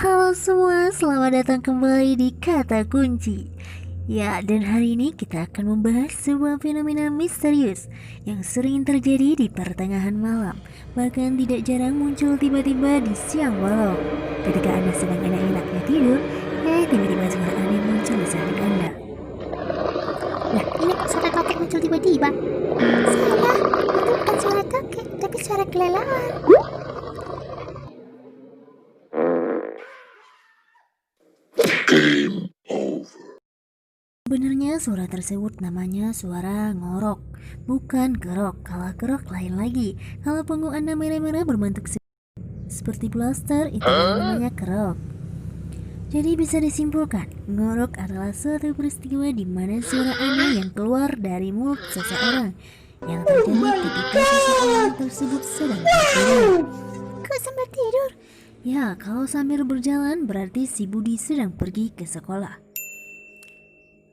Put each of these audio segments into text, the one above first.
Halo semua, selamat datang kembali di Kata Kunci. Ya, dan hari ini kita akan membahas sebuah fenomena misterius yang sering terjadi di pertengahan malam, bahkan tidak jarang muncul tiba-tiba di siang bolong. Ketika Anda sedang enak-enaknya tidur, tiba-tiba suara aneh muncul di samping Anda. Lah, ini kok suara kakek muncul tiba-tiba? Salah, itu bukan suara kakek, tapi suara kelelawar. Game over. Sebenarnya suara tersebut namanya suara ngorok, bukan kerok. Kalau kerok lain lagi. Kalau punggung Anda merah-merah berbentuk seperti blaster, itu namanya kerok. Jadi bisa disimpulkan, ngorok adalah suatu peristiwa di mana suara aneh yang keluar dari mulut seseorang yang terjadi ketika seseorang tersebut sedang tertidur. Kok sambil tidur? Ya, kalau sambil berjalan berarti si Budi sedang pergi ke sekolah.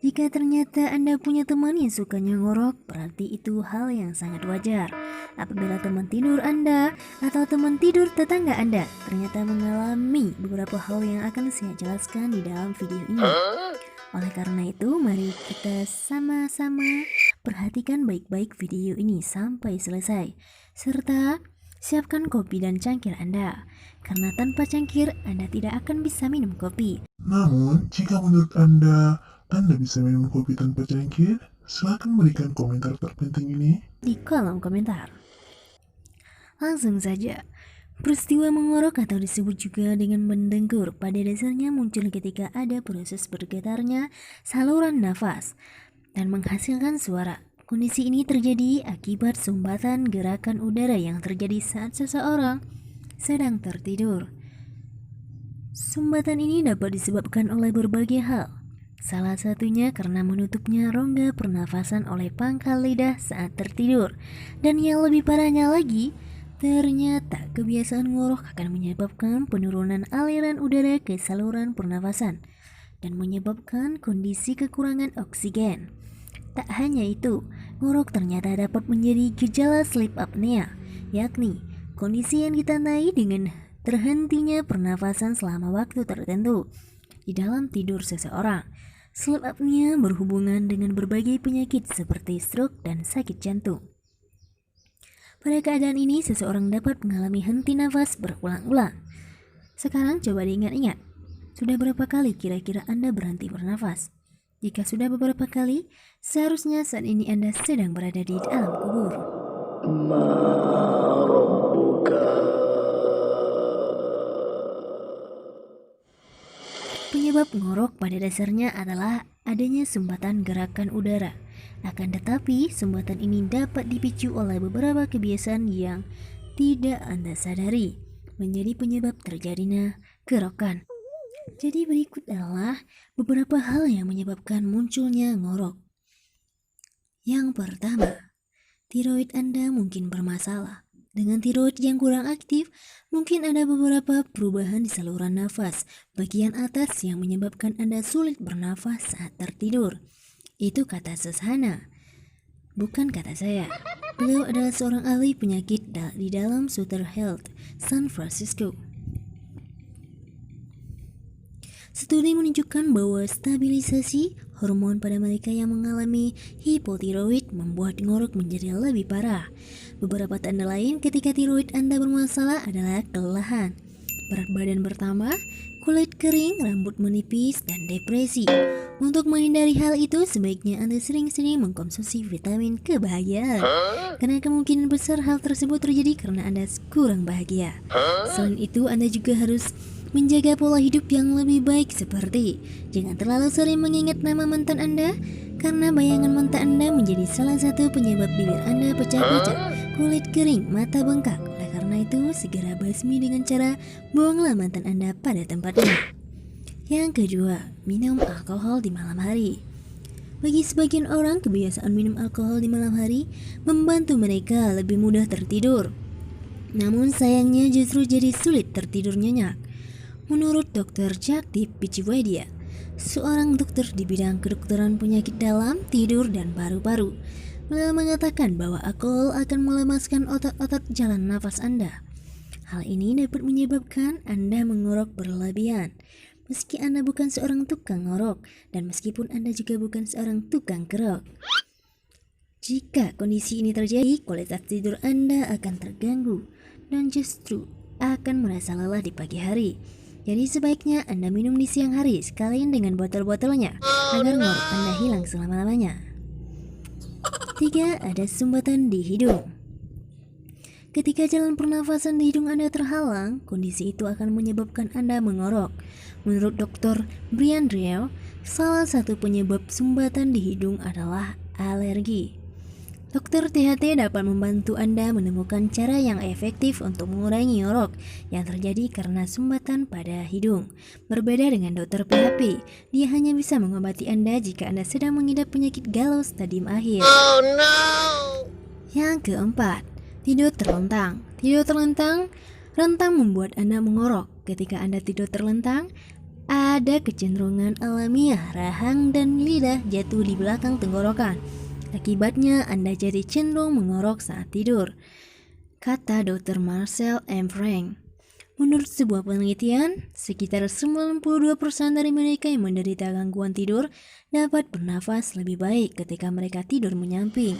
Jika ternyata Anda punya teman yang sukanya ngorok, berarti itu hal yang sangat wajar. Apabila teman tidur Anda atau teman tidur tetangga Anda ternyata mengalami beberapa hal yang akan saya jelaskan di dalam video ini. Oleh karena itu, mari kita sama-sama perhatikan baik-baik video ini sampai selesai. Serta siapkan kopi dan cangkir Anda, karena tanpa cangkir Anda tidak akan bisa minum kopi. Namun, jika menurut Anda bisa minum kopi tanpa cangkir, silakan berikan komentar terpenting ini Di kolom komentar. Langsung saja. Peristiwa mengorok atau disebut juga dengan mendengkur pada dasarnya muncul ketika ada proses bergetarnya saluran nafas dan menghasilkan suara. Kondisi ini terjadi akibat sumbatan gerakan udara yang terjadi saat seseorang sedang tertidur. Sumbatan ini dapat disebabkan oleh berbagai hal. Salah satunya karena menutupnya rongga pernafasan oleh pangkal lidah saat tertidur. Dan yang lebih parahnya lagi, ternyata kebiasaan ngorok akan menyebabkan penurunan aliran udara ke saluran pernafasan dan menyebabkan kondisi kekurangan oksigen. Tak hanya itu, ngorok ternyata dapat menjadi gejala sleep apnea, yakni kondisi yang ditandai dengan terhentinya pernafasan selama waktu tertentu di dalam tidur seseorang. Sleep apnea berhubungan dengan berbagai penyakit seperti stroke dan sakit jantung. Pada keadaan ini, seseorang dapat mengalami henti nafas berulang-ulang. Sekarang coba diingat-ingat, sudah berapa kali kira-kira Anda berhenti bernafas? Jika sudah beberapa kali, seharusnya saat ini Anda sedang berada di dalam kubur. Penyebab ngorok pada dasarnya adalah adanya sumbatan gerakan udara. Akan tetapi, sumbatan ini dapat dipicu oleh beberapa kebiasaan yang tidak Anda sadari, menjadi penyebab terjadinya kerokan. Jadi berikut adalah beberapa hal yang menyebabkan munculnya ngorok. Yang pertama, tiroid Anda mungkin bermasalah. Dengan tiroid yang kurang aktif, mungkin ada beberapa perubahan di saluran nafas bagian atas yang menyebabkan Anda sulit bernafas saat tertidur. Itu kata Susana, bukan kata saya. Beliau adalah seorang ahli penyakit di dalam Sutter Health, San Francisco. Studi menunjukkan bahwa stabilisasi hormon pada mereka yang mengalami hipotiroid membuat ngorok menjadi lebih parah. Beberapa tanda lain ketika tiroid Anda bermasalah adalah kelelahan, berat badan bertambah, kulit kering, rambut menipis, dan depresi. Untuk menghindari hal itu, sebaiknya Anda sering-sering mengkonsumsi vitamin kebahagiaan, karena kemungkinan besar hal tersebut terjadi karena Anda kurang bahagia. Selain itu, Anda juga harus menjaga pola hidup yang lebih baik seperti jangan terlalu sering mengingat nama mantan Anda, karena bayangan mantan Anda menjadi salah satu penyebab bibir Anda pecah-pecah, kulit kering, mata bengkak. Oleh karena itu, segera basmi dengan cara buanglah mantan Anda pada tempatnya. Yang kedua, minum alkohol di malam hari. Bagi sebagian orang, kebiasaan minum alkohol di malam hari membantu mereka lebih mudah tertidur. Namun sayangnya justru jadi sulit tertidur nyenyak. Menurut Dr. Jagdeep Pichiwadia, seorang dokter di bidang kedokteran penyakit dalam, tidur, dan paru-paru, beliau mengatakan bahwa alkohol akan melemaskan otot-otot jalan nafas Anda. Hal ini dapat menyebabkan Anda mengorok berlebihan. Meski Anda bukan seorang tukang ngorok, dan meskipun Anda juga bukan seorang tukang kerok. Jika kondisi ini terjadi, kualitas tidur Anda akan terganggu dan justru akan merasa lelah di pagi hari. Jadi sebaiknya Anda minum di siang hari sekalian dengan botol-botolnya agar ngorok Anda hilang selama-lamanya. 3. Ada sumbatan di hidung. Ketika jalan pernafasan di hidung Anda terhalang, kondisi itu akan menyebabkan Anda mengorok. Menurut Dr. Brian Rio, salah satu penyebab sumbatan di hidung adalah alergi. Dokter THT dapat membantu Anda menemukan cara yang efektif untuk mengurangi ngorok yang terjadi karena sumbatan pada hidung. Berbeda dengan dokter PHP, dia hanya bisa mengobati Anda jika Anda sedang mengidap penyakit galau stadium akhir. Oh no! Yang keempat, tidur terlentang. Tidur terlentang rentan membuat Anda mengorok. Ketika Anda tidur terlentang, ada kecenderungan alamiah rahang dan lidah jatuh di belakang tenggorokan. Akibatnya Anda jadi cenderung mengorok saat tidur, kata Dr. Marcel M. Frank. Menurut sebuah penelitian, sekitar 92% dari mereka yang menderita gangguan tidur dapat bernafas lebih baik ketika mereka tidur menyamping.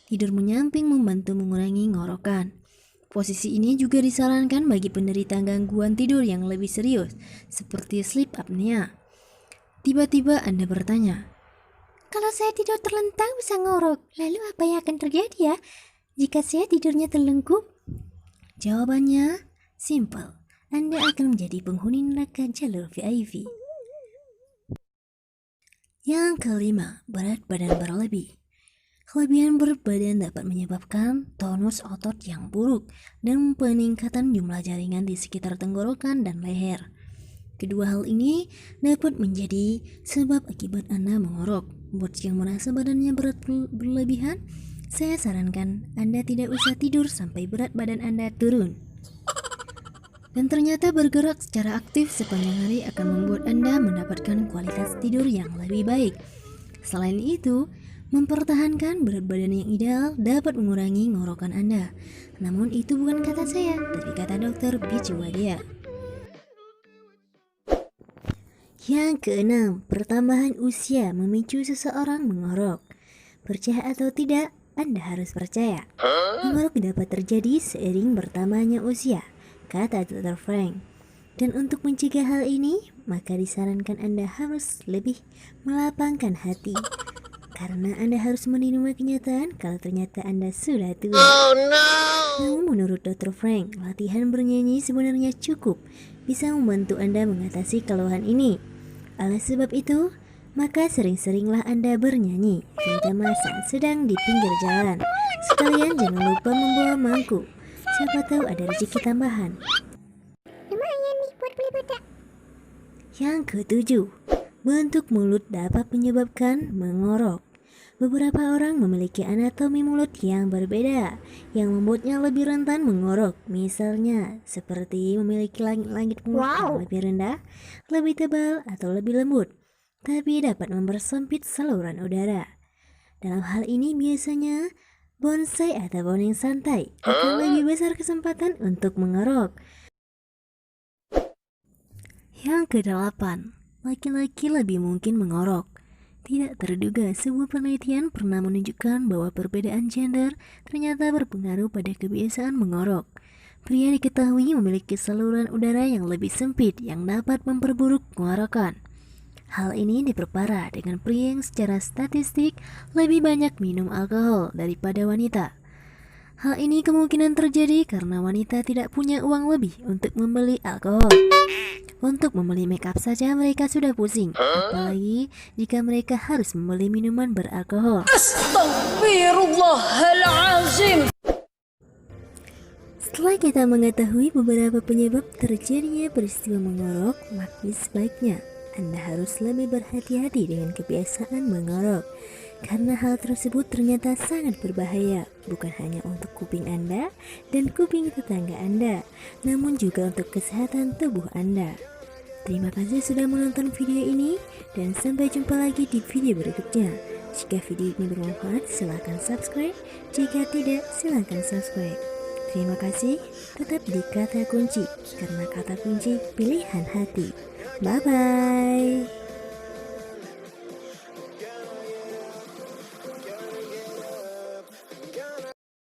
Tidur menyamping membantu mengurangi ngorokan. Posisi ini juga disarankan bagi penderita gangguan tidur yang lebih serius, seperti sleep apnea. Tiba-tiba Anda bertanya, Kalau saya tidur terlentang bisa ngorok, lalu apa yang akan terjadi ya jika saya tidurnya terlengkup? Jawabannya simple. Anda akan menjadi penghuni neraka jalur VIP. Yang kelima, berat badan berlebih. Kelebihan berat badan dapat menyebabkan tonus otot yang buruk dan peningkatan jumlah jaringan di sekitar tenggorokan dan leher. Kedua hal ini dapat menjadi sebab akibat Anda mengorok. Buat yang merasa badannya berat berlebihan, saya sarankan Anda tidak usah tidur sampai berat badan Anda turun. Dan ternyata bergerak secara aktif sepanjang hari akan membuat Anda mendapatkan kualitas tidur yang lebih baik. Selain itu, mempertahankan berat badan yang ideal dapat mengurangi ngorokan Anda. Namun itu bukan kata saya, tapi kata Dr. Bijuwadia. Yang keenam, pertambahan usia memicu seseorang mengorok. Percaya atau tidak, Anda harus percaya. Mengorok dapat terjadi seiring bertambahnya usia, kata Dr. Frank. Dan untuk mencegah hal ini, maka disarankan Anda harus lebih melapangkan hati. Karena Anda harus menerima kenyataan kalau ternyata Anda sudah tua. Oh no! Namun menurut Dr. Frank, latihan bernyanyi sebenarnya cukup bisa membantu Anda mengatasi keluhan ini. Oleh sebab itu, maka sering-seringlah Anda bernyanyi, terutama saat sedang di pinggir jalan. Sekalian jangan lupa membawa mangkuk. Siapa tahu ada rezeki tambahan. Lumayan nih buat beli badak. Yang ketujuh, bentuk mulut dapat menyebabkan mengorok. Beberapa orang memiliki anatomi mulut yang berbeda, yang membuatnya lebih rentan mengorok. Misalnya, seperti memiliki langit mulut yang lebih rendah, lebih tebal, atau lebih lembut, tapi dapat mempersempit saluran udara. Dalam hal ini biasanya, bonsai atau boning santai akan lebih besar kesempatan untuk mengorok. Yang kedelapan, laki-laki lebih mungkin mengorok. Tidak terduga, sebuah penelitian pernah menunjukkan bahwa perbedaan gender ternyata berpengaruh pada kebiasaan mengorok. Pria diketahui memiliki saluran udara yang lebih sempit yang dapat memperburuk pengorokan. Hal ini diperparah dengan pria yang secara statistik lebih banyak minum alkohol daripada wanita. Hal ini kemungkinan terjadi karena wanita tidak punya uang lebih untuk membeli alkohol. Untuk membeli make up saja mereka sudah pusing, apalagi jika mereka harus membeli minuman beralkohol. Astaghfirullahalazim. Setelah kita mengetahui beberapa penyebab terjadinya peristiwa mengorok, maka sebaiknya Anda harus lebih berhati-hati dengan kebiasaan mengorok. Karena hal tersebut ternyata sangat berbahaya, bukan hanya untuk kuping Anda dan kuping tetangga Anda, namun juga untuk kesehatan tubuh Anda. Terima kasih sudah menonton video ini, dan sampai jumpa lagi di video berikutnya. Jika video ini bermanfaat, silakan subscribe. Jika tidak, silakan subscribe. Terima kasih, tetap di kata kunci, karena kata kunci pilihan hati. Bye-bye.